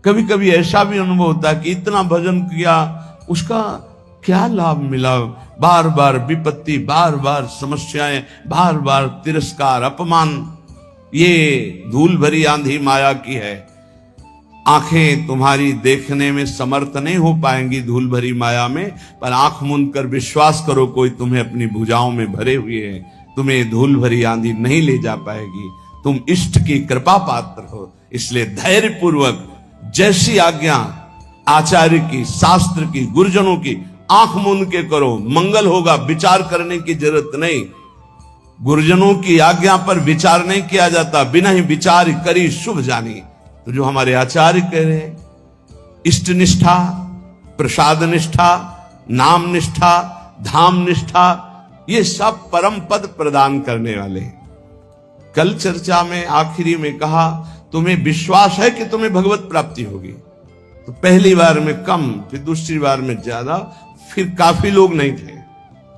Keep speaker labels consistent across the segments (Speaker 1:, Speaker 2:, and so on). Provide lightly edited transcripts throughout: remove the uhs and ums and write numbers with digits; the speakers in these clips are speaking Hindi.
Speaker 1: कभी कभी ऐसा भी अनुभव होता है कि इतना भजन किया, उसका क्या लाभ मिला? बार बार विपत्ति, बार बार समस्याएं, बार बार तिरस्कार, अपमान। ये धूल भरी आंधी माया की है। आंखें तुम्हारी देखने में समर्थ नहीं हो पाएंगी धूल भरी माया में, पर आंख मूंद कर विश्वास करो, कोई तुम्हें अपनी भुजाओं में भरे हुए है। तुम्हें धूल भरी आंधी नहीं ले जा पाएगी। तुम इष्ट की कृपा पात्र हो, इसलिए धैर्य पूर्वक जैसी आज्ञा आचार्य की, शास्त्र की, गुरुजनों की, आंख मूंद के करो, मंगल होगा। विचार करने की जरूरत नहीं। गुरुजनों की आज्ञा पर विचार नहीं किया जाता। बिना ही विचार करी शुभ जानी। तो जो हमारे आचार्य कह रहे हैं, इष्ट निष्ठा, प्रसाद निष्ठा, नाम निष्ठा, धाम निष्ठा, ये सब परम पद प्रदान करने वाले हैं। कल चर्चा में आखिरी में कहा, तुम्हें विश्वास है कि तुम्हें भगवत प्राप्ति होगी? तो पहली बार में कम, फिर दूसरी बार में ज्यादा, फिर काफी लोग नहीं थे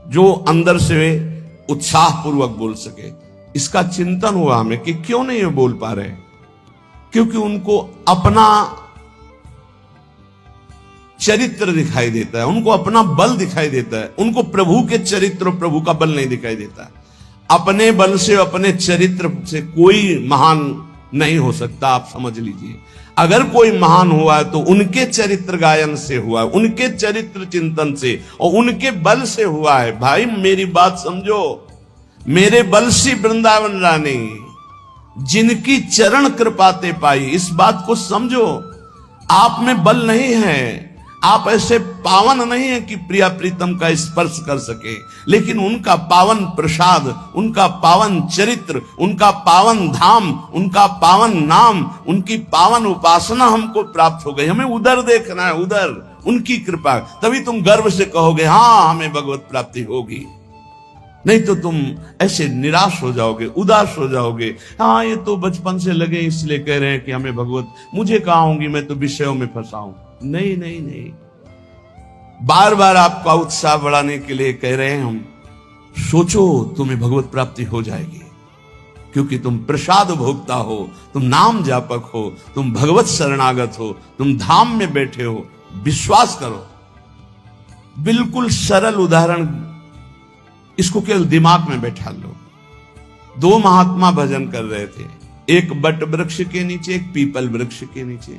Speaker 1: जो अंदर से उत्साह पूर्वक बोल सके। इसका चिंतन हुआ हमें कि क्यों नहीं बोल पा रहे? क्योंकि उनको अपना चरित्र दिखाई देता है, उनको अपना बल दिखाई देता है, उनको प्रभु के चरित्र, प्रभु का बल नहीं दिखाई देता। अपने बल से, अपने चरित्र से कोई महान नहीं हो सकता। आप समझ लीजिए, अगर कोई महान हुआ है तो उनके चरित्र गायन से हुआ है, उनके चरित्र चिंतन से और उनके बल से हुआ है। भाई मेरी बात समझो, मेरे बल से वृंदावन रानी, जिनकी चरण कृपाते पाई, इस बात को समझो। आप में बल नहीं है, आप ऐसे पावन नहीं है कि प्रिया प्रीतम का स्पर्श कर सके, लेकिन उनका पावन प्रसाद, उनका पावन चरित्र, उनका पावन धाम, उनका पावन नाम, उनकी पावन उपासना हमको प्राप्त हो गई। हमें उधर देखना है, उधर उनकी कृपा। तभी तुम गर्व से कहोगे हाँ हमें भगवत प्राप्ति होगी। नहीं तो तुम ऐसे निराश हो जाओगे, उदास हो जाओगे। हाँ ये तो बचपन से लगे इसलिए कह रहे हैं कि हमें भगवत, मुझे कहाँ होंगी, मैं तो विषयों में फंसा हूं। नहीं नहीं नहीं, बार बार आपका उत्साह बढ़ाने के लिए कह रहे हैं हम। सोचो तुम्हें भगवत प्राप्ति हो जाएगी, क्योंकि तुम प्रसाद भोक्ता हो, तुम नाम जापक हो, तुम भगवत शरणागत हो, तुम धाम में बैठे हो। विश्वास करो। बिल्कुल सरल उदाहरण, इसको केवल दिमाग में बैठा लो। दो महात्मा भजन कर रहे थे, एक बट वृक्ष के नीचे, एक पीपल वृक्ष के नीचे।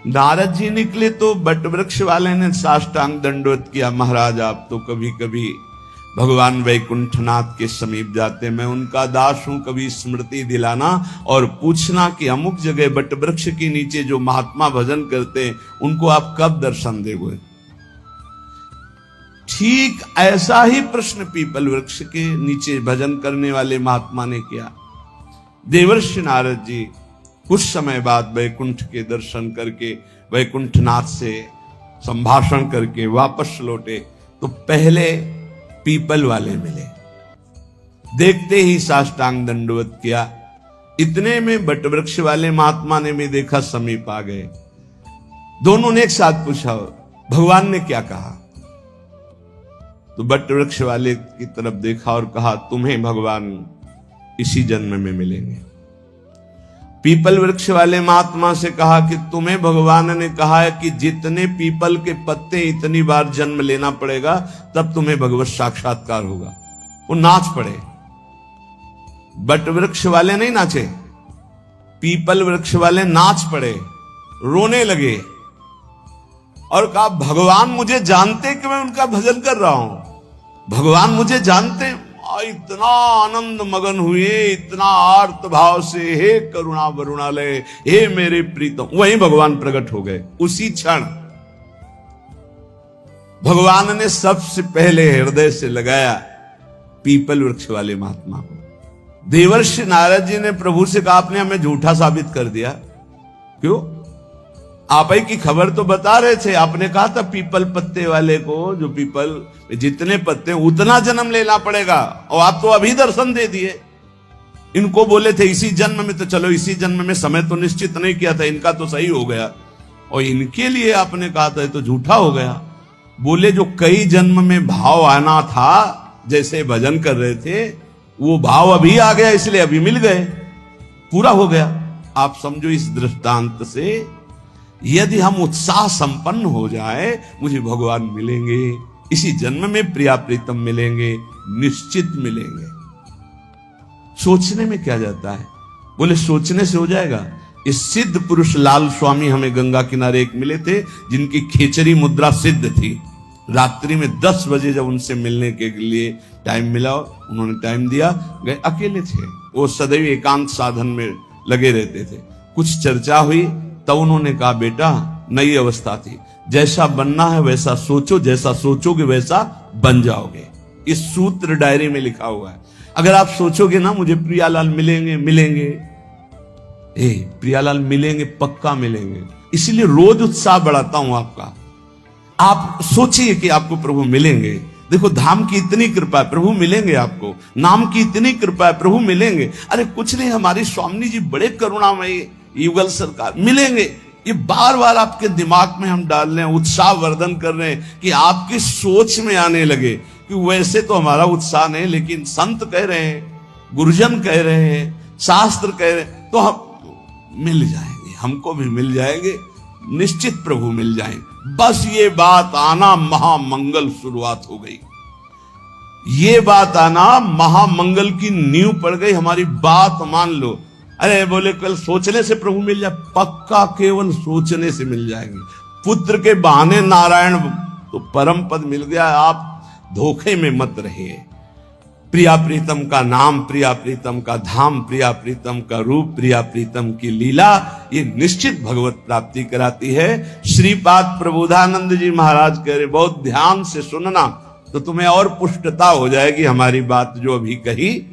Speaker 1: नारद जी निकले तो बट वृक्ष वाले ने साष्टांग दंडवत किया, महाराज आप तो कभी कभी भगवान वैकुंठनाथ के समीप जाते, मैं उनका दास हूं, कभी स्मृति दिलाना और पूछना कि अमुक जगह बट वृक्ष के नीचे जो महात्मा भजन करते हैं उनको आप कब दर्शन देंगे। ठीक ऐसा ही प्रश्न पीपल वृक्ष के नीचे भजन करने वाले महात्मा ने किया। देवर्षि नारद जी कुछ समय बाद वैकुंठ के दर्शन करके, वैकुंठनाथ से संभाषण करके वापस लौटे तो पहले पीपल वाले मिले। देखते ही साष्टांग दंडवत किया। इतने में बट वृक्ष वाले महात्मा ने भी देखा, समीप आ गए। दोनों ने एक साथ पूछा भगवान ने क्या कहा? तो बट वृक्ष वाले की तरफ देखा और कहा तुम्हें भगवान इसी जन्म में मिलेंगे। पीपल वृक्ष वाले महात्मा से कहा कि तुम्हें भगवान ने कहा है कि जितने पीपल के पत्ते इतनी बार जन्म लेना पड़ेगा तब तुम्हें भगवत साक्षात्कार होगा। वो नाच पड़े। बट वृक्ष वाले नहीं नाचे, पीपल वृक्ष वाले नाच पड़े, रोने लगे और कहा भगवान मुझे जानते कि मैं उनका भजन कर रहा हूं, भगवान मुझे जानते। इतना आनंद मगन हुए, इतना आर्त भाव से, हे करुणा वरुणालय, हे मेरे प्रीतम, वहीं भगवान प्रकट हो गए। उसी क्षण भगवान ने सबसे पहले हृदय से लगाया पीपल वृक्ष वाले महात्मा को। देवर्षि नारद जी ने प्रभु से कहा आपने हमें झूठा साबित कर दिया। क्यों? आप ही की खबर तो बता रहे थे, आपने कहा था पीपल पत्ते वाले को, जो पीपल जितने पत्ते उतना जन्म लेना पड़ेगा, और आप तो अभी दर्शन दे दिए। इनको बोले थे इसी जन्म में, तो चलो इसी जन्म में, समय तो निश्चित नहीं किया था, इनका तो सही हो गया, और इनके लिए आपने कहा था तो झूठा हो गया। बोले जो कई जन्म में भाव आना था, जैसे भजन कर रहे थे, वो भाव अभी आ गया, इसलिए अभी मिल गए, पूरा हो गया। आप समझो इस दृष्टांत से यदि हम उत्साह संपन्न हो जाए, मुझे भगवान मिलेंगे, इसी जन्म में प्रिया प्रीतम मिलेंगे, निश्चित मिलेंगे। सोचने में क्या जाता है? बोले सोचने से हो जाएगा। इस सिद्ध पुरुष लाल स्वामी हमें गंगा किनारे एक मिले थे, जिनकी खेचरी मुद्रा सिद्ध थी। रात्रि में 10 बजे जब उनसे मिलने के लिए टाइम मिला, उन्होंने टाइम दिया, गए। अकेले थे वो, सदैव एकांत साधन में लगे रहते थे। कुछ चर्चा हुई, तब उन्होंने कहा, बेटा नई अवस्था थी, जैसा बनना है वैसा सोचो, जैसा सोचोगे वैसा बन जाओगे। इस सूत्र डायरी में लिखा हुआ है। अगर आप सोचोगे ना मुझे प्रियालाल मिलेंगे मिलेंगे, प्रियालाल मिलेंगे, पक्का मिलेंगे। इसीलिए रोज उत्साह बढ़ाता हूं आपका। आप सोचिए कि आपको प्रभु मिलेंगे। देखो धाम की इतनी कृपा है, प्रभु मिलेंगे आपको। नाम की इतनी कृपा है, प्रभु मिलेंगे। अरे कुछ नहीं, हमारी स्वामी जी बड़े करुणामयी, युगल सरकार मिलेंगे। ये बार बार आपके दिमाग में हम डाल रहे हैं, उत्साह वर्धन कर रहे हैं कि आपकी सोच में आने लगे कि वैसे तो हमारा उत्साह नहीं, लेकिन संत कह रहे हैं, गुरुजन कह रहे हैं, शास्त्र कह रहे हैं, तो हम मिल जाएंगे, हमको भी मिल जाएंगे, निश्चित प्रभु मिल जाएंगे। बस ये बात आना महामंगल शुरुआत हो गई। ये बात आना महामंगल की नींव पड़ गई। हमारी बात मान लो। अरे बोले कल सोचने से प्रभु मिल जाए, पक्का केवल सोचने से मिल जाएंगे। पुत्र के बहाने नारायण तो परम पद मिल गया। आप धोखे में मत रहिए। प्रिया प्रीतम का नाम, प्रिया प्रीतम का धाम, प्रिया प्रीतम का रूप, प्रिया प्रीतम की लीला, ये निश्चित भगवत प्राप्ति कराती है। श्रीपाद प्रबोधानंद जी महाराज कह रहे, बहुत ध्यान से सुनना तो तुम्हें और पुष्टता हो जाएगी हमारी बात जो अभी कही।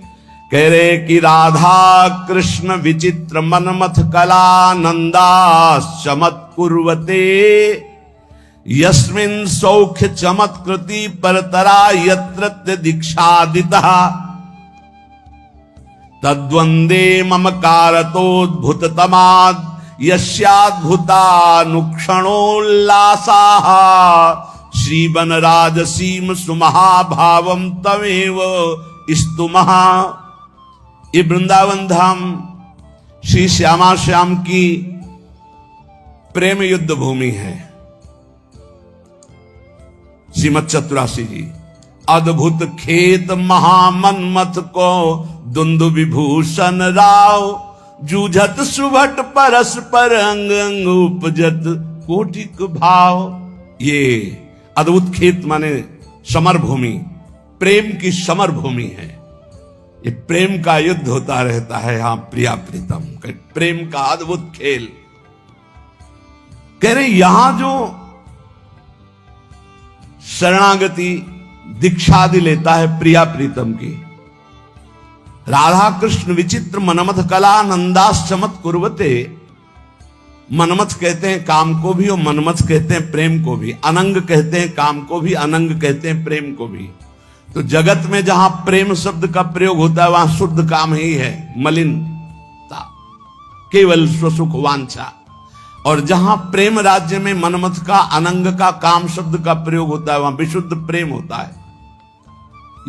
Speaker 1: कह रहे कि राधा कृष्ण विचित्र मनमथ कला नंदा चमत कुर्वते, यस्मिन् सौख्य चमत्कृति परतरा यत्र दीक्षादितः, तद्वंदे ममकारतोद्भुत तमाद यस्याद्भुतानुक्षणोल्लासाः, श्रीवन राजसीम सुमहाभावम तमेव स्तुमः। ये वृंदावन धाम श्री श्यामा श्याम की प्रेम युद्ध भूमि है। श्रीमद चतुरासी जी, अद्भुत खेत महामन्मथ को दुंदु विभूषण राव, जूझत सुभट परस्पर अंग अंग उपजत कोटिक भाव। ये अद्भुत खेत माने समर भूमि, प्रेम की समर भूमि है। ये प्रेम का युद्ध होता रहता है यहां प्रिया प्रीतम, प्रेम का अद्भुत खेल। कह रहे यहां जो शरणागति दीक्षादि लेता है प्रिया प्रीतम की, राधा कृष्ण विचित्र मनमथ कला नंदास चमत कुर्वते। मनमथ कहते हैं काम को भी और मनमथ कहते हैं प्रेम को भी। अनंग कहते हैं काम को भी, अनंग कहते हैं प्रेम को भी। तो जगत में जहां प्रेम शब्द का प्रयोग होता है वहां शुद्ध काम ही है, मलिनता, केवल स्वसुख वांछा। और जहां प्रेम राज्य में मनमथ का अनंग का काम शब्द का प्रयोग होता है वहां विशुद्ध प्रेम होता है।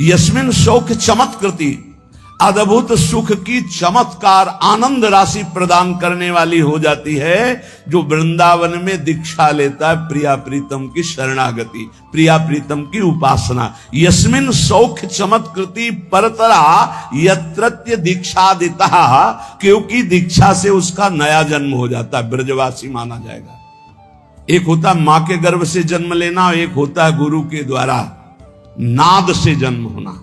Speaker 1: यस्मिन शौक चमत्कृति, अद्भुत सुख की चमत्कार आनंद राशि प्रदान करने वाली हो जाती है जो वृंदावन में दीक्षा लेता है प्रिया प्रीतम की शरणागति, प्रिया प्रीतम की उपासना। यस्मिन सौख्य चमत्कृति परतरा यत्रत्य दीक्षादिता, क्योंकि दीक्षा से उसका नया जन्म हो जाता है, ब्रजवासी माना जाएगा। एक होता है मां के गर्भ से जन्म लेना, एक होता है गुरु के द्वारा नाद से जन्म होना।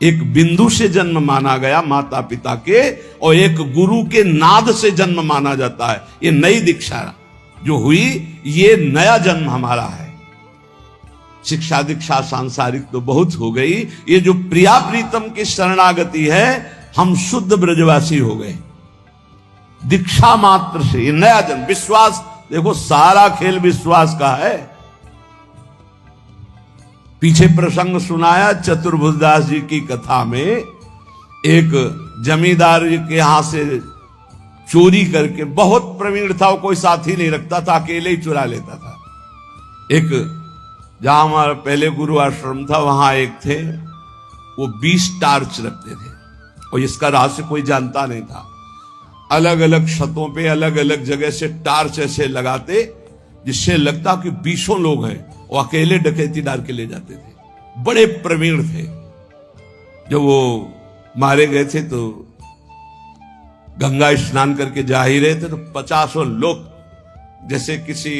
Speaker 1: एक बिंदु से जन्म माना गया माता पिता के, और एक गुरु के नाद से जन्म माना जाता है। ये नई दीक्षा जो हुई, ये नया जन्म हमारा है। शिक्षा दीक्षा सांसारिक तो बहुत हो गई, ये जो प्रिया प्रीतम की शरणागति है, हम शुद्ध ब्रजवासी हो गए दीक्षा मात्र से। ये नया जन्म, विश्वास, देखो सारा खेल विश्वास का है। पीछे प्रसंग सुनाया चतुर्भुजदास जी की कथा में, एक जमींदार के यहां से चोरी करके, बहुत प्रवीण था, वो कोई साथी नहीं रखता था, अकेले ही चुरा लेता था। एक जहां हमारा पहले गुरु आश्रम था वहां एक थे, वो 20 टार्च रखते थे और इसका रहस्य कोई जानता नहीं था। अलग अलग छतों पे अलग अलग जगह से टार्च ऐसे लगाते जिससे लगता कि 20 लोग हैं, वो अकेले डकैती डाल के ले जाते थे। बड़े प्रवीण थे। जब वो मारे गए थे तो गंगा स्नान करके जा ही रहे थे तो 50 लोग जैसे किसी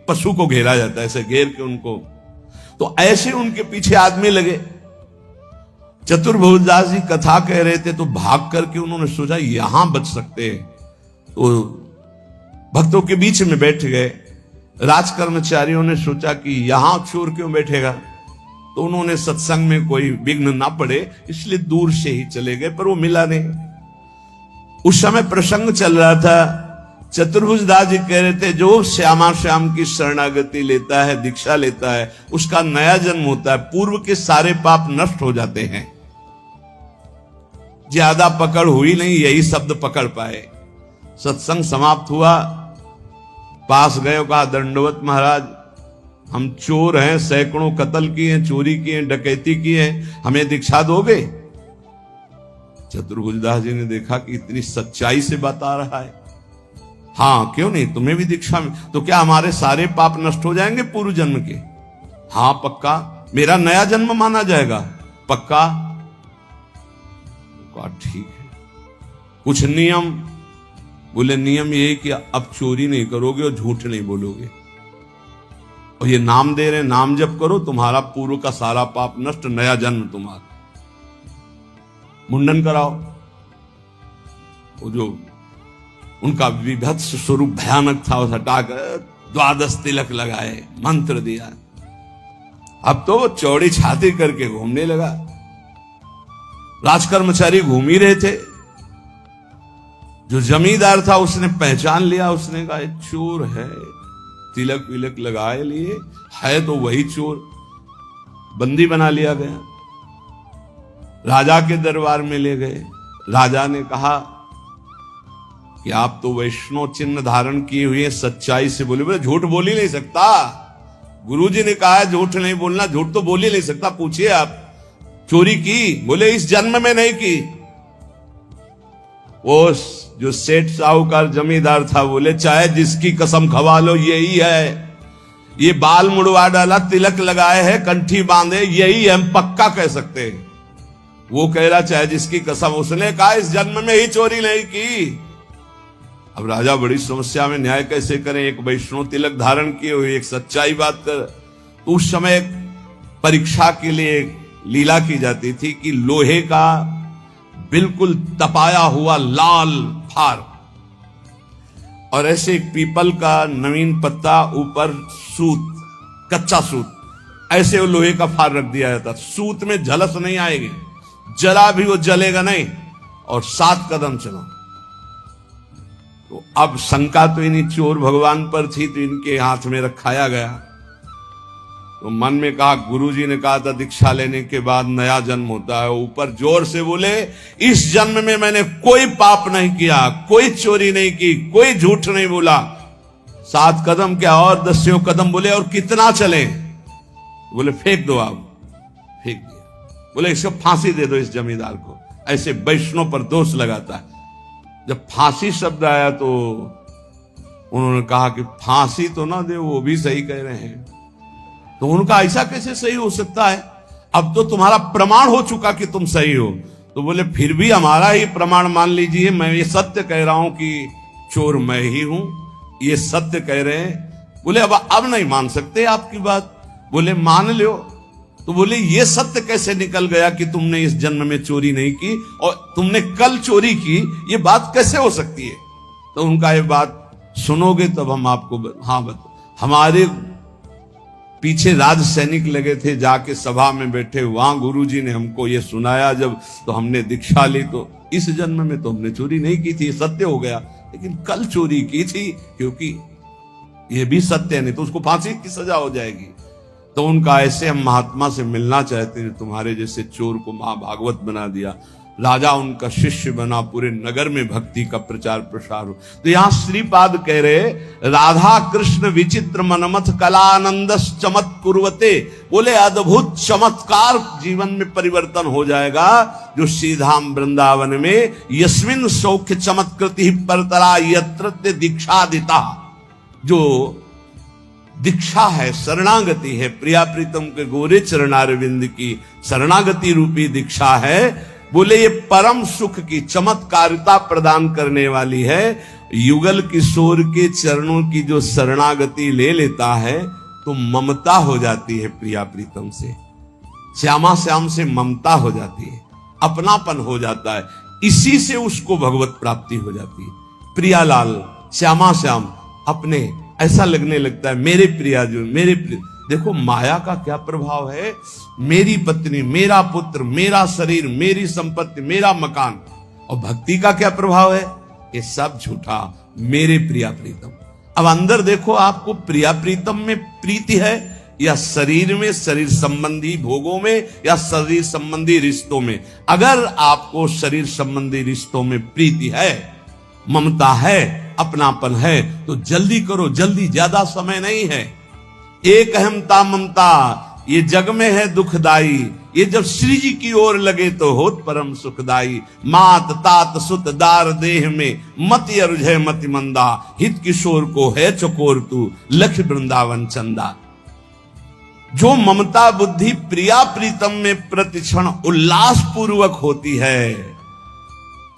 Speaker 1: पशु को घेरा जाता है ऐसे घेर के उनको, तो ऐसे उनके पीछे आदमी लगे। चतुर्भुजदास जी कथा कह रहे थे तो भाग करके उन्होंने सोचा यहां बच सकते हैं, तो भक्तों के बीच में बैठ गए। राज कर्मचारियों ने सोचा कि यहां चोर क्यों बैठेगा, तो उन्होंने सत्संग में कोई विघ्न ना पड़े इसलिए दूर से ही चले गए, पर वो मिला नहीं। उस समय प्रसंग चल रहा था। चतुर्भुजदास जी कह रहे थे जो श्यामा श्याम की शरणागति लेता है, दीक्षा लेता है, उसका नया जन्म होता है, पूर्व के सारे पाप नष्ट हो जाते हैं। ज्यादा पकड़ हुई नहीं, यही शब्द पकड़ पाए। सत्संग समाप्त हुआ, पास गए, कहा दंडवत महाराज, हम चोर हैं, सैकड़ों कत्ल किए हैं, चोरी किए हैं, डकैती की है, हमें दीक्षा दोगे? चतुर्भुजदास जी ने देखा कि इतनी सच्चाई से बता रहा है, हाँ क्यों नहीं, तुम्हें भी दीक्षा में, तो क्या हमारे सारे पाप नष्ट हो जाएंगे पूर्व जन्म के? हाँ पक्का, मेरा नया जन्म माना जाएगा? पक्का। ठीक है, कुछ नियम? बोले नियम ये कि अब चोरी नहीं करोगे और झूठ नहीं बोलोगे, और ये नाम दे रहे, नाम जप करो, तुम्हारा पूर्व का सारा पाप नष्ट, नया जन्म तुम्हारा। मुंडन कराओ। वो जो उनका विभत्स स्वरूप भयानक था उस हटाकर 12 तिलक लगाए, मंत्र दिया। अब तो वो चौड़ी छाती करके घूमने लगा। राजकर्मचारी घूम ही रहे थे। जो जमींदार था उसने पहचान लिया, उसने कहा ये चोर है, तिलक विलक लगाए लिए है तो वही चोर। बंदी बना लिया गया, राजा के दरबार में ले गए। राजा ने कहा कि आप तो वैष्णव चिन्ह धारण किए हुए, सच्चाई से बोले। बोले झूठ बोल ही नहीं सकता, गुरुजी ने कहा है झूठ नहीं बोलना, झूठ तो बोल ही नहीं सकता। पूछिए आप, चोरी की? बोले इस जन्म में नहीं की। वो जो सेठ साहूकार जमींदार था बोले चाहे जिसकी कसम खवा लो यही है, ये बाल मुड़वा डाला, तिलक लगाए है, कंठी बांधे, यही हम पक्का कह सकते हैं। वो कह रहा चाहे जिसकी कसम, उसने कहा इस जन्म में ही चोरी नहीं की। अब राजा बड़ी समस्या में, न्याय कैसे करें? एक वैष्णव तिलक धारण किए हुए, एक सच्चाई बात कर। तो उस समय परीक्षा के लिए लीला की जाती थी कि लोहे का बिल्कुल तपाया हुआ लाल फार और ऐसे एक पीपल का नवीन पत्ता, ऊपर सूत, कच्चा सूत, ऐसे वो लोहे का फार रख दिया जाता। सूत में झलस नहीं आएगी, जला भी वो जलेगा नहीं, और 7 कदम चलो। तो अब शंका तो इन्हीं चोर भगवान पर थी, तो इनके हाथ में रखाया गया। तो मन में कहा, गुरुजी ने कहा था दीक्षा लेने के बाद नया जन्म होता है। ऊपर जोर से बोले इस जन्म में मैंने कोई पाप नहीं किया, कोई चोरी नहीं की, कोई झूठ नहीं बोला। 7 कदम क्या और 10 कदम बोले, और कितना चले? बोले फेंक दो। आप फेंक दिया। बोले इसको फांसी दे दो, इस जमींदार को, ऐसे वैष्णव पर दोष लगाता है। जब फांसी शब्द आया तो उन्होंने कहा कि फांसी तो ना दे, वो भी सही कह रहे हैं। तो उनका ऐसा कैसे सही हो सकता है? अब तो तुम्हारा प्रमाण हो चुका कि तुम सही हो। तो बोले फिर भी हमारा ही प्रमाण मान लीजिए, मैं ये सत्य कह रहा हूं कि चोर मैं ही हूं, ये सत्य कह रहे हैं। बोले अब नहीं मान सकते आपकी बात। बोले मान लो। तो बोले ये सत्य कैसे निकल गया कि तुमने इस जन्म में चोरी नहीं की और तुमने कल चोरी की, ये बात कैसे हो सकती है? तो उनका ये बात सुनोगे तब हम आपको हाँ बताओ। हमारे पीछे राज सैनिक लगे थे, जाके सभा में बैठे, वहां गुरुजी ने हमको ये सुनाया जब, तो हमने दीक्षा ली। तो इस जन्म में तो हमने चोरी नहीं की थी, सत्य हो गया, लेकिन कल चोरी की थी, क्योंकि ये भी सत्य नहीं तो उसको फांसी की सजा हो जाएगी। तो उनका ऐसे हम महात्मा से मिलना चाहते हैं, तुम्हारे जैसे चोर को महाभागवत बना दिया। राजा उनका शिष्य बना, पूरे नगर में भक्ति का प्रचार प्रसार हो। तो यहां श्रीपाद कह रहे, राधा कृष्ण विचित्र मनमथ कलानंद चमत कुर्वते, बोले अद्भुत चमत्कार जीवन में परिवर्तन हो जाएगा जो श्रीधाम वृंदावन में यस्मिन सौख्य चमत्कृति परतरा यत्र दीक्षा दिता, जो दीक्षा है, शरणागति है, प्रिया प्रीतम के गोरे चरणारविंद की शरणागति रूपी दीक्षा है। बोले ये परम सुख की चमत्कारिता प्रदान करने वाली है। युगल किशोर के चरणों की जो शरणागति ले लेता है तो ममता हो जाती है प्रिया प्रीतम से, श्यामा श्याम से ममता हो जाती है, अपनापन हो जाता है, इसी से उसको भगवत प्राप्ति हो जाती है। प्रियालाल, श्यामा श्याम, अपने ऐसा लगने लगता है मेरे प्रिया जो मेरे प्रिय। देखो माया का क्या प्रभाव है, मेरी पत्नी, मेरा पुत्र, मेरा शरीर, मेरी संपत्ति, मेरा मकान। और भक्ति का क्या प्रभाव है, ये सब झूठा, मेरे प्रिया प्रीतम। अब अंदर देखो, आपको प्रिया प्रीतम में प्रीति है या शरीर में, शरीर संबंधी भोगों में, या शरीर संबंधी रिश्तों में। अगर आपको शरीर संबंधी रिश्तों में प्रीति है, ममता है, अपनापन है, तो जल्दी करो, जल्दी, ज्यादा समय नहीं है। एक अहमता ममता ये जग में है दुखदाई, ये जब श्री जी की ओर लगे तो होत परम सुखदाई। मात तात सुत दार देह में मति अरुझे मति मंदा, हित किशोर को है चकोर तू लख वृंदावन चंदा। जो ममता बुद्धि प्रिया प्रीतम में प्रतिक्षण उल्लास पूर्वक होती है,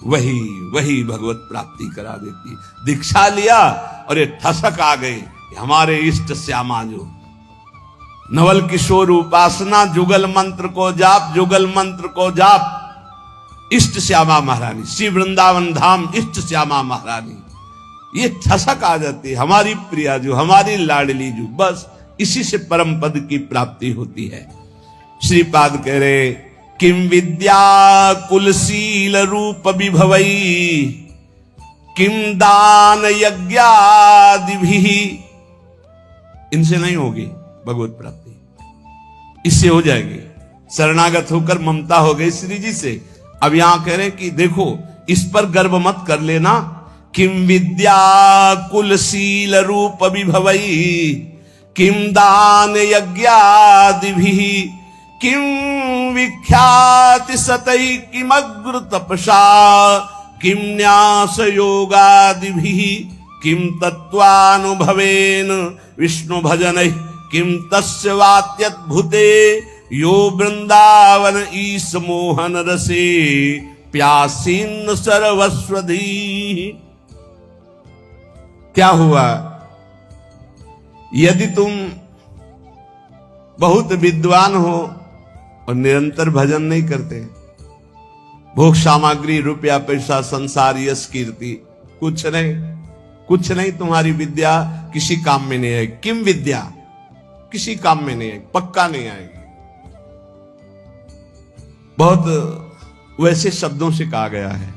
Speaker 1: वही भगवत प्राप्ति करा देती। दीक्षा लिया और ये ठसक आ गई, हमारे इष्ट श्यामा जो नवल किशोर उपासना, जुगल मंत्र को जाप, जुगल मंत्र को जाप, इष्ट श्यामा महारानी, श्री वृंदावन धाम इष्ट श्यामा महारानी, ये ठसक आ जाती है, हमारी प्रिया जो, हमारी लाडली जो, बस इसी से परम पद की प्राप्ति होती है। श्रीपाद कह रहे, किम विद्या कुलशील रूप विभवई, किम दान यज्ञादिभिः, इनसे नहीं होगी भगवत प्राप्ति, इससे हो जाएगी। शरणागत होकर ममता हो गई श्री जी से। अब यहां कह रहे कि देखो, इस पर गर्व मत कर लेना। किम विद्या कुलशील रूप विभवई, किम दान यज्ञादिभिः, किम विख्याति सतई, किमग्र तपसा, किम न्यास योगादिभिः, किम तत्वानुभवेन विष्णु भजन, किम तस्य वात्यद्भुते यो वृंदावन ईश मोहन रसे प्यासीन सर्वस्वधी। क्या हुआ, यदि तुम बहुत विद्वान हो और निरंतर भजन नहीं करते, भोग सामग्री, रुपया पैसा, संसार, यश कीर्ति, कुछ नहीं, तुम्हारी विद्या किसी काम में नहीं आएगी। किम विद्या किसी काम में नहीं आएगी, पक्का नहीं आएगी। बहुत वैसे शब्दों से कहा गया है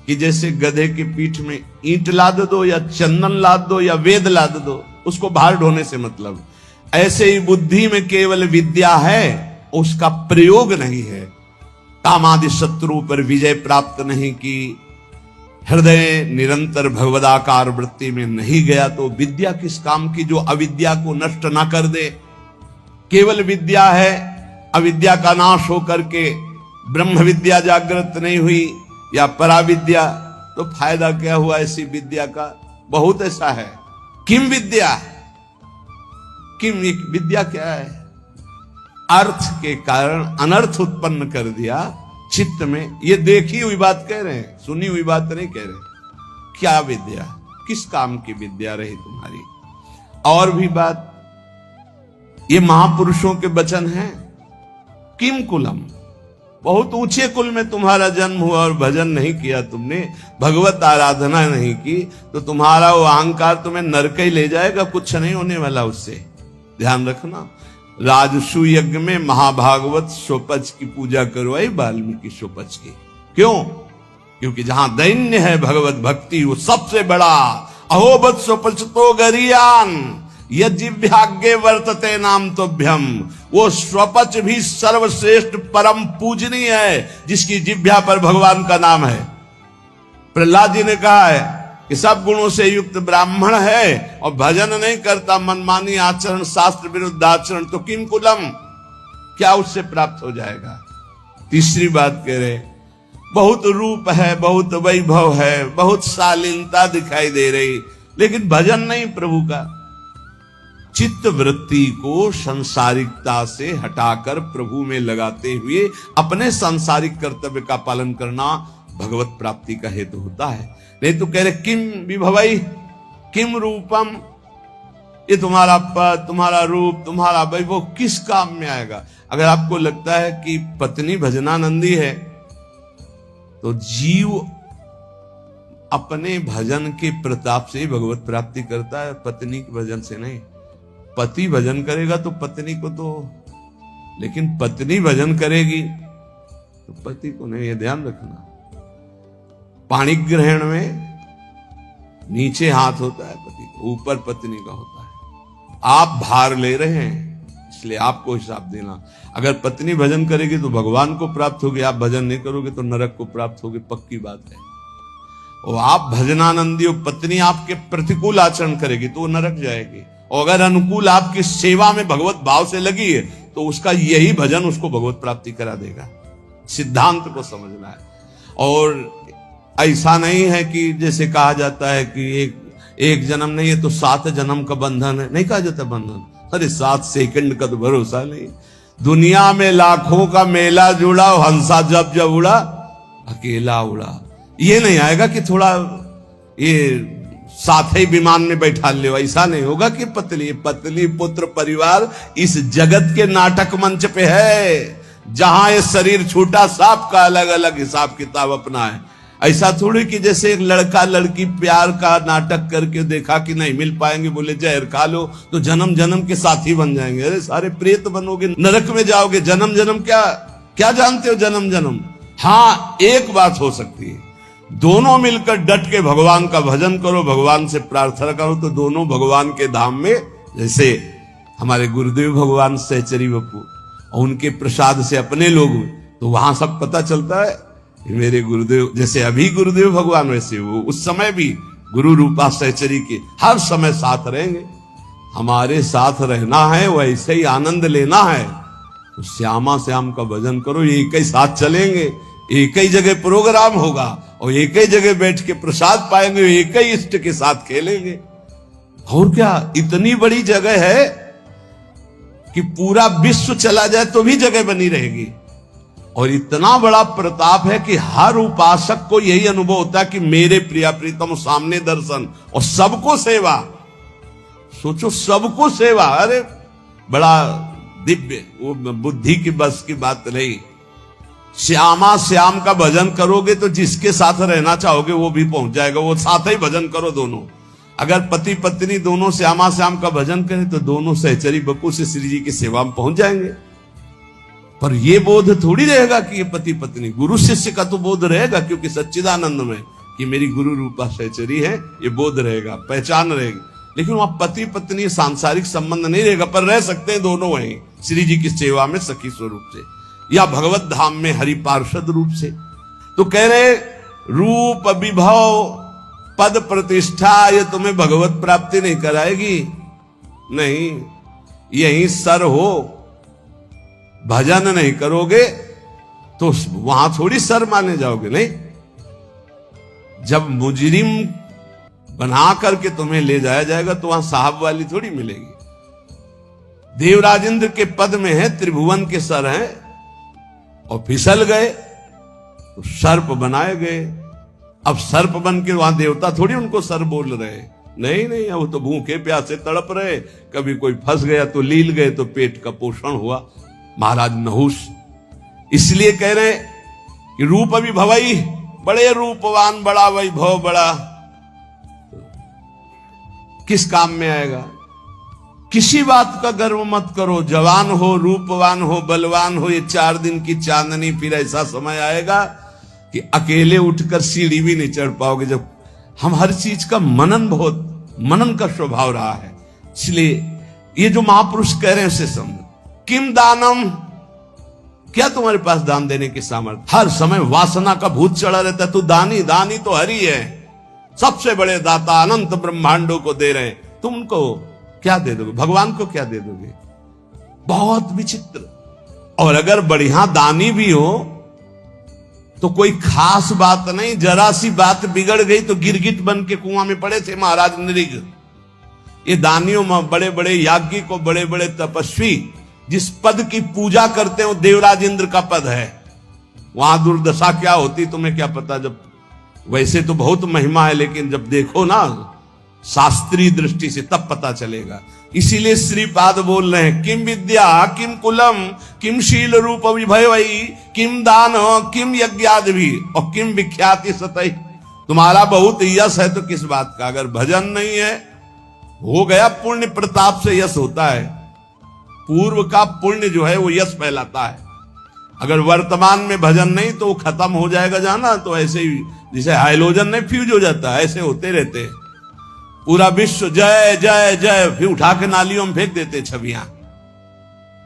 Speaker 1: कि जैसे गधे की पीठ में ईंट लाद दो या चंदन लाद दो या वेद लाद दो, उसको भार ढोने से मतलब। ऐसे ही बुद्धि में केवल विद्या है, उसका प्रयोग नहीं है, कामादि शत्रु पर विजय प्राप्त नहीं की, हृदय निरंतर भगवदाकार वृत्ति में नहीं गया, तो विद्या किस काम की जो अविद्या को नष्ट ना कर दे। केवल विद्या है, अविद्या का नाश होकर के ब्रह्म विद्या जागृत नहीं हुई या पराविद्या, तो फायदा क्या हुआ ऐसी विद्या का। बहुत ऐसा है। किम विद्या, किम विद्या क्या है, अर्थ के कारण अनर्थ उत्पन्न कर दिया चित्त में। ये देखी हुई बात कह रहे हैं, सुनी हुई बात नहीं कह रहे। क्या विद्या, किस काम की विद्या रही तुम्हारी। और भी बात, ये महापुरुषों के वचन हैं। किम कुलम, बहुत ऊंचे कुल में तुम्हारा जन्म हुआ और भजन नहीं किया तुमने, भगवत आराधना नहीं की, तो तुम्हारा वो अहंकार तुम्हें नरक ही ले जाएगा, कुछ नहीं होने वाला उससे। ध्यान रखना। राजसु यज्ञ में महाभागवत सोपच की पूजा करवाई वाल्मीकि सोपच की। क्यों? क्योंकि जहां दैन्य है भगवत भक्ति वो सबसे बड़ा। अहोबत सोपच तो गरियान यज्ञ भाग्य वर्तते नाम तोभ्यम, वो स्वपच भी सर्वश्रेष्ठ परम पूजनीय है, जिसकी जिह्वा पर भगवान का नाम है। प्रहलाद जी ने कहा है कि सब गुणों से युक्त ब्राह्मण है और भजन नहीं करता, मनमानी आचरण, शास्त्र विरुद्ध आचरण, तो किम कुलम, क्या उससे प्राप्त हो जाएगा। तीसरी बात कह रहे, बहुत रूप है, बहुत वैभव है, बहुत शालीनता दिखाई दे रही, लेकिन भजन नहीं प्रभु का। चित्त वृत्ति को संसारिकता से हटाकर प्रभु में लगाते हुए अपने सांसारिक कर्तव्य का पालन करना भगवत प्राप्ति का हेतु होता है। नहीं तो कह रहे किम विभवई किम रूपम, ये तुम्हारा पद, तुम्हारा रूप, तुम्हारा वैभव किस काम में आएगा। अगर आपको लगता है कि पत्नी भजनानंदी है तो जीव अपने भजन के प्रताप से भगवत प्राप्ति करता है, पत्नी के भजन से नहीं। पति भजन करेगा तो पत्नी को तो, लेकिन पत्नी भजन करेगी तो पति को नहीं, ये ध्यान रखना। पाणी ग्रहण में नीचे हाथ होता है पति का, ऊपर पत्नी का होता है। आप भार ले रहे हैं इसलिए आपको हिसाब देना। अगर पत्नी भजन करेगी तो भगवान को प्राप्त होगी, आप भजन नहीं करोगे तो नरक को प्राप्त होगी, पक्की बात है। और आप भजनानंदी हो, पत्नी आपके प्रतिकूल आचरण करेगी तो वो नरक जाएगी, और अगर अनुकूल आपकी सेवा में भगवत भाव से लगी है तो उसका यही भजन उसको भगवत प्राप्ति करा देगा। सिद्धांत को समझना है। और ऐसा नहीं है कि जैसे कहा जाता है कि एक जन्म नहीं है तो 7 जन्म का बंधन है, नहीं कहा जाता बंधन। अरे 7 सेकंड का तो भरोसा नहीं। दुनिया में लाखों का मेला जुड़ा, हंसा जब जब उड़ा अकेला उड़ा। ये नहीं आएगा कि थोड़ा ये साथ ही विमान में बैठा ले, ऐसा नहीं होगा कि पत्नी पुत्र परिवार इस जगत के नाटक मंच पे है, जहां ये शरीर छूटा सबका अलग अलग हिसाब किताब अपना है। ऐसा थोड़ी कि जैसे एक लड़का लड़की प्यार का नाटक करके देखा कि नहीं मिल पाएंगे, बोले जहर खा लो तो जन्म जन्म के साथी बन जाएंगे। अरे सारे प्रेत बनोगे, नरक में जाओगे। जन्म जन्म क्या जानते हो जन्म जन्म। हाँ, एक बात हो सकती है, दोनों मिलकर डट के भगवान का भजन करो, भगवान से प्रार्थना करो तो दोनों भगवान के धाम में, जैसे हमारे गुरुदेव भगवान सहचरी बप्पू और उनके प्रसाद से अपने लोग, तो वहां सब पता चलता है मेरे गुरुदेव, जैसे अभी गुरुदेव भगवान वैसे वो उस समय भी गुरु रूपा सहचरी के हर समय साथ रहेंगे। हमारे साथ रहना है, वैसे ही आनंद लेना है तो श्यामा श्याम का भजन करो। एक ही साथ चलेंगे, एक ही जगह प्रोग्राम होगा और एक ही जगह बैठ के प्रसाद पाएंगे, एक ही इष्ट के साथ खेलेंगे। और क्या, इतनी बड़ी जगह है कि पूरा विश्व चला जाए तो भी जगह बनी रहेगी। और इतना बड़ा प्रताप है कि हर उपासक को यही अनुभव होता है कि मेरे प्रिया प्रीतम सामने दर्शन और सबको सेवा। सोचो, सबको सेवा। अरे बड़ा दिव्य, वो बुद्धि की बस की बात नहीं। श्यामा श्याम का भजन करोगे तो जिसके साथ रहना चाहोगे वो भी पहुंच जाएगा, वो साथ ही भजन करो दोनों। अगर पति पत्नी दोनों श्यामा श्याम का भजन करें तो दोनों सहचरी बप्पू से श्री जी की सेवा में पहुंच जाएंगे। पर ये बोध थोड़ी रहेगा कि ये पति पत्नी, गुरु शिष्य का तो बोध रहेगा, क्योंकि सच्चिदानंद में कि मेरी गुरु रूपा सहचरी है, ये बोध रहेगा, पहचान रहेगी। लेकिन वहां पति पत्नी सांसारिक संबंध नहीं रहेगा, पर रह सकते हैं दोनों वहीं श्री जी की सेवा में सखी स्वरूप से या भगवत धाम में हरि पार्षद रूप से। तो कह रहे रूप विभव पद प्रतिष्ठा ये तुम्हें भगवत प्राप्ति नहीं कराएगी। नहीं, यही सर हो, भजन नहीं करोगे तो वहां थोड़ी सर माने जाओगे। नहीं, जब मुजरिम बना करके तुम्हें ले जाया जाएगा तो वहां साहब वाली थोड़ी मिलेगी। देवराजेंद्र के पद में है, त्रिभुवन के सर हैं, और फिसल गए तो सर्प बनाए गए। अब सर्प बन के वहां देवता थोड़ी उनको सर बोल रहे, नहीं नहीं, वो तो भूखे प्यासे तड़प रहे। कभी कोई फंस गया तो लील गए तो पेट का पोषण हुआ। महाराज नहुष इसलिए कह रहे कि रूप अभी भवई, बड़े रूपवान, बड़ा वैभव, बड़ा किस काम में आएगा। किसी बात का गर्व मत करो। जवान हो, रूपवान हो, बलवान हो, ये 4 दिन की चांदनी, फिर ऐसा समय आएगा कि अकेले उठकर सीढ़ी भी नहीं चढ़ पाओगे। जब हम हर चीज का मनन का स्वभाव रहा है, इसलिए ये जो महापुरुष कह रहे हैं उसे समझो। किम दानम, क्या तुम्हारे पास दान देने की सामर्थ्य? हर समय वासना का भूत चढ़ा रहता है, तू दानी, दानी तो हरि है, सबसे बड़े दाता, अनंत ब्रह्मांडों को दे रहे, तुम उनको क्या दे दोगे? भगवान को क्या दे दोगे? बहुत विचित्र। और अगर बढ़िया दानी भी हो तो कोई खास बात नहीं, जरा सी बात बिगड़ गई तो गिरगिट बन के कुआं में पड़े थे महाराज नृग। ये दानियों में बड़े बड़े याज्ञिक को, बड़े बड़े तपस्वी जिस पद की पूजा करते हैं वो देवराज इंद्र का पद है, वहां दुर्दशा क्या होती तुम्हें क्या पता। जब वैसे तो बहुत महिमा है, लेकिन जब देखो ना शास्त्रीय दृष्टि से तब पता चलेगा। इसीलिए श्रीपाद बोल रहे हैं, किम विद्या किम कुलम किम शील रूप विभवई किम दान किम यज्ञादि भी और किम विख्याति सतई। तुम्हारा बहुत यश है तो किस बात का? अगर भजन नहीं है, हो गया पुण्य प्रताप से यश होता है, पूर्व का पुण्य जो है वो यश फैलाता है। अगर वर्तमान में भजन नहीं तो वो खत्म हो जाएगा जाना, तो ऐसे ही जैसे हाइलोजन नहीं फ्यूज हो जाता है, ऐसे होते रहते हैं। पूरा विश्व जय जय जय, फिर उठा के नालियों में फेंक देते छवियां।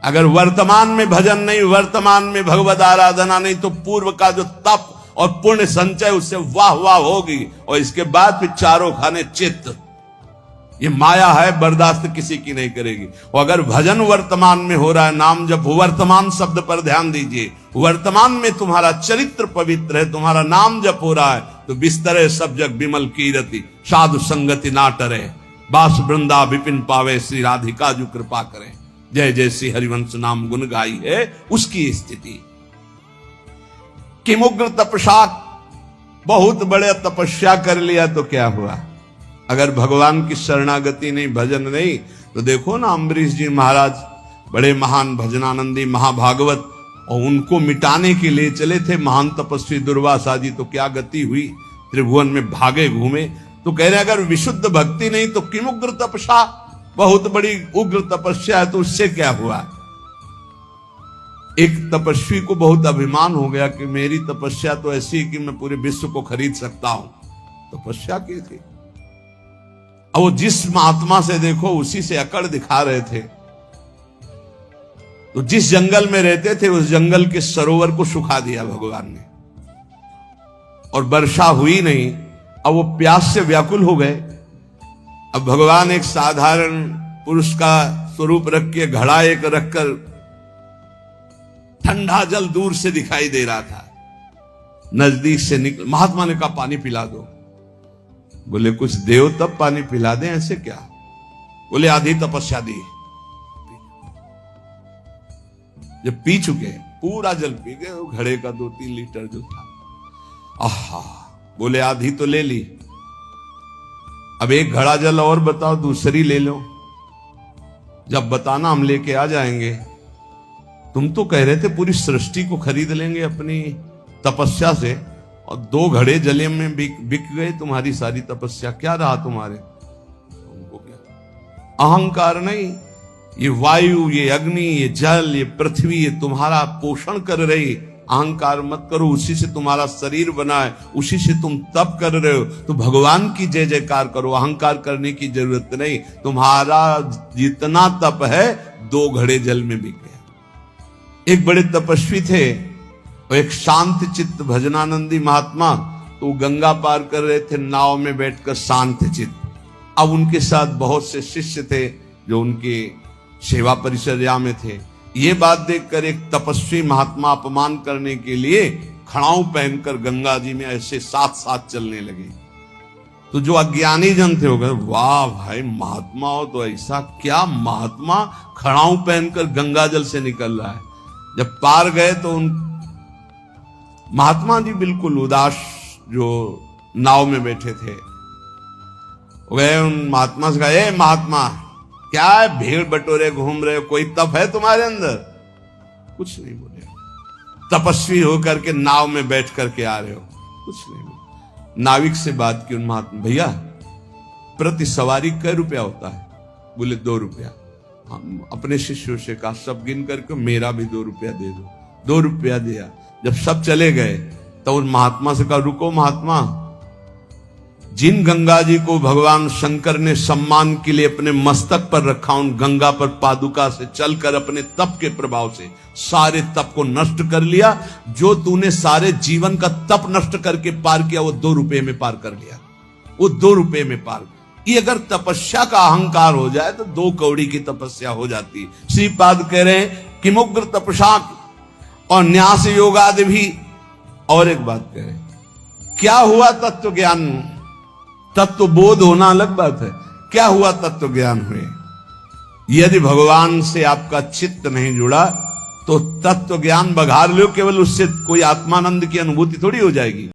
Speaker 1: अगर वर्तमान में भजन नहीं, वर्तमान में भगवत आराधना नहीं, तो पूर्व का जो तप और पुण्य संचय उससे वाह वाह होगी, और इसके बाद फिर चारों खाने चित्त। ये माया है, बर्दाश्त किसी की नहीं करेगी। और अगर भजन वर्तमान में हो रहा है, नाम जब वर्तमान शब्द पर ध्यान दीजिए, वर्तमान में तुम्हारा चरित्र पवित्र है, तुम्हारा नाम जप हो रहा है, तो बिस्तरे सब जग विमल कीरति साधु संगति ना टरे, बास वृंदा विपिन पावे श्री राधिका जो कृपा करें, जय जय श्री हरिवंश नाम गुण गाई है उसकी स्थिति। किमुग्र तपसा, बहुत बड़े तपस्या कर लिया तो क्या हुआ? अगर भगवान की शरणागति नहीं, भजन नहीं, तो देखो ना अम्बरीश जी महाराज बड़े महान भजनानंदी महाभागवत, और उनको मिटाने के लिए चले थे महान तपस्वी दुर्वासा जी, तो क्या गति हुई? त्रिभुवन में भागे घूमे। तो कह रहे अगर विशुद्ध भक्ति नहीं तो किम उग्र तपस्या, बहुत बड़ी उग्र तपस्या है, तो उससे क्या हुआ? एक तपस्वी को बहुत अभिमान हो गया कि मेरी तपस्या तो ऐसी है कि मैं पूरे विश्व को खरीद सकता हूं। तपस्या की थी, अब वो जिस महात्मा से देखो उसी से अकड़ दिखा रहे थे। तो जिस जंगल में रहते थे उस जंगल के सरोवर को सुखा दिया भगवान ने, और वर्षा हुई नहीं। अब वो प्यास से व्याकुल हो गए। अब भगवान एक साधारण पुरुष का स्वरूप रख के, घड़ा एक रखकर, ठंडा जल दूर से दिखाई दे रहा था, नजदीक से निकल, महात्मा ने कहा पानी पिला दो। बोले कुछ देव तब पानी पिला दें, ऐसे क्या? बोले आधी तपस्या दी। जब पी चुके, पूरा जल पी गए, वो घड़े का 2-3 लीटर जो था, आहा, बोले आधी तो ले ली, अब एक घड़ा जल और बताओ, दूसरी ले लो। जब बताना हम लेके आ जाएंगे। तुम तो कह रहे थे पूरी सृष्टि को खरीद लेंगे अपनी तपस्या से, और 2 घड़े जले में बिक गए तुम्हारी सारी तपस्या। क्या रहा तुम्हारे? तुमको क्या अहंकार नहीं? ये वायु, ये अग्नि, ये जल, ये पृथ्वी, ये तुम्हारा पोषण कर रही। अहंकार मत करो, उसी से तुम्हारा शरीर बना है, उसी से तुम तप कर रहे हो, तो भगवान की जय जयकार करो, अहंकार करने की जरूरत नहीं। तुम्हारा जितना तप है 2 घड़े जल में बिक गया। एक बड़े तपस्वी थे, एक शांत चित्त भजनानंदी महात्मा, तो गंगा पार कर रहे थे नाव में बैठकर शांत चित्त। अब उनके साथ बहुत से शिष्य थे जो उनके सेवा परिचर्या में थे। ये बात देखकर एक तपस्वी महात्मा अपमान करने के लिए खड़ाऊ पहनकर गंगा जी में ऐसे साथ साथ चलने लगे। तो जो अज्ञानी जन थे वो कहे वाह भाई, महात्मा हो तो ऐसा, क्या महात्मा खड़ाऊ पहनकर गंगा जल से निकल रहा है। जब पार गए तो उन महात्मा जी बिल्कुल उदास, जो नाव में बैठे थे, गए उन महात्मा से कहा, ए महात्मा, क्या है भीड़ बटोरे घूम रहे हो, कोई तप है तुम्हारे अंदर? कुछ नहीं बोले। तपस्वी होकर के नाव में बैठ करके आ रहे हो? कुछ नहीं बोले। नाविक से बात की उन महात्मा, भैया प्रति सवारी कै रुपया होता है? बोले 2 रुपया। हम अपने शिष्यों से कहा सब गिन करके मेरा भी 2 रुपया दे दो। 2 रुपया दिया। जब सब चले गए तो उन महात्मा से कहा रुको महात्मा, जिन गंगा जी को भगवान शंकर ने सम्मान के लिए अपने मस्तक पर रखा, उन गंगा पर पादुका से चलकर अपने तप के प्रभाव से सारे तप को नष्ट कर लिया। जो तूने सारे जीवन का तप नष्ट करके पार किया, वो 2 रुपये में पार कर लिया, वो 2 रुपये में पार। ये अगर तपस्या का अहंकार हो जाए तो 2 कौड़ी की तपस्या हो जाती। श्रीपाद कह रहे हैं कि मुग्र तपसा और न्यास योगादि भी। और एक बात कह रहे, क्या हुआ तत्व ज्ञान? तत्व बोध होना अलग बात है, क्या हुआ तत्व ज्ञान हुए? यदि भगवान से आपका चित्त नहीं जुड़ा तो तत्व ज्ञान बघार लो, केवल उससे कोई आत्मानंद की अनुभूति थोड़ी हो जाएगी।